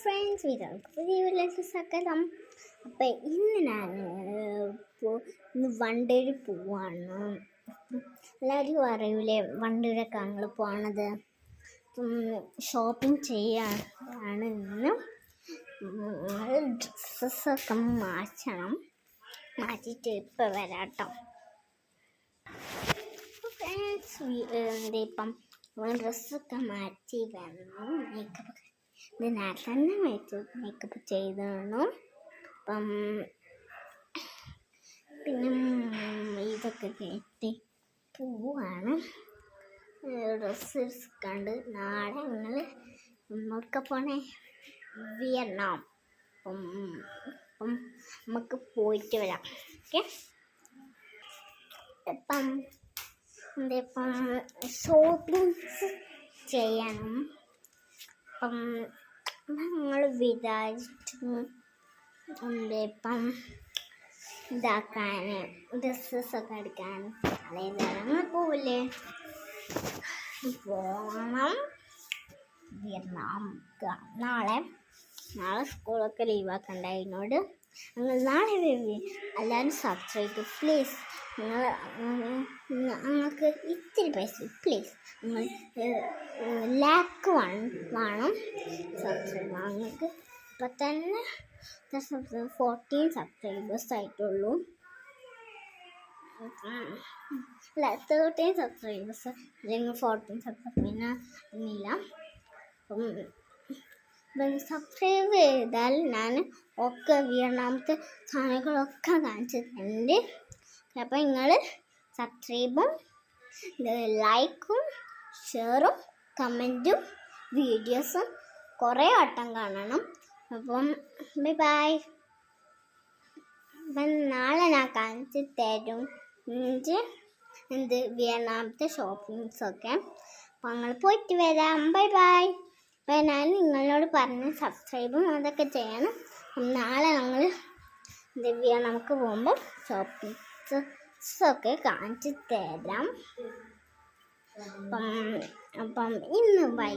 Friends, വീട്ടിലേക്ക് പുതിയ വീട്ടിലേക്ക് സ്വാഗതം. അപ്പം ഇന്ന് ഞാൻ ഇന്ന് വണ്ടൂര് പോവാണ്. എല്ലാവരും അറിയൂലേ വണ്ടൂരൊക്കെ ഞങ്ങൾ പോണത്. ഷോപ്പിംഗ് ചെയ്യാനാണ് ഇന്ന്. ഡ്രസ്സൊക്കെ മാറ്റിയിട്ട് ഇപ്പം വരാട്ടോ. ഫ്രണ്ട്സ്, ഇപ്പം ഡ്രസ്സൊക്കെ മാറ്റി വന്നു. ഇത് ഞാൻ തന്നെ മേക്കപ്പ് ചെയ്താണ്. അപ്പം പിന്നെ ഇതൊക്കെ കേട്ടി പോവാണ്. ഡ്രസ്സ് കണ്ട് നാളെ ഞങ്ങൾ ഒക്കെ പോണേ വിയറ്റ്നാം. അപ്പം നമുക്ക് പോയിട്ട് വരാം. ഓക്കെ, ഇപ്പം ഷോപ്പിംഗ് ചെയ്യണം. അപ്പം ഞങ്ങൾ വിചാരിച്ചു ഇപ്പം ഇതാക്കാൻ ഡ്രസ്സൊക്കെ എടുക്കാൻ ഞങ്ങൾ പോവില്ലേ, പോകണം വിയറ്റ്നാം. നാളെ സ്കൂളൊക്കെ ലീവാക്കണ്ട. അതിനോട് ഞങ്ങൾ നാളെ എല്ലാവരും സബ്സ്ക്രൈബ് പ്ലീസ്. ഞങ്ങൾക്ക് ഇത്തിരി പൈസ പ്ലീസ്. നിങ്ങൾ ലാക്ക് വേണം സബ്സ്ക്രൈബ്. ഞങ്ങൾക്ക് ഇപ്പം തന്നെ 14 സബ്സ്ക്രൈബേഴ്സ് ആയിട്ടുള്ളൂ. അല്ല, 13 സബ്സ്ക്രൈബേഴ്സ് അല്ലെങ്കിൽ 14 സബ്സ്ക്രൈബില്ല. സബ്സ്ക്രൈബ് ചെയ്താൽ ഞാൻ ഒക്കെ വിയറ്റ്നാമത്തെ സാധനങ്ങളൊക്കെ കാണിച്ചു തരുന്നുണ്ട്. അപ്പം നിങ്ങൾ സബ്സ്ക്രൈബും ലൈക്കും ഷെയറും കമൻറ്റും വീഡിയോസും കുറേ വട്ടം കാണണം. അപ്പം ബൈ. അപ്പം നാളെ ഞാൻ കാണിച്ച് തരും വിയറ്റ്നാമത്തെ ഷോപ്പിങ്സൊക്കെ. അപ്പം ഞങ്ങൾ പോയിട്ട് വരാം. ബൈ. അപ്പം ഞാൻ നിങ്ങളോട് പറഞ്ഞ് സബ്സ്ക്രൈബും അതൊക്കെ ചെയ്യണം. നാളെ ഞങ്ങൾ വിയറ്റ്നാമക്ക് പോകുമ്പോൾ ഷോപ്പിങ്സൊക്കെ കാണിച്ച് തരാം. അപ്പം ഇന്ന് ബൈ.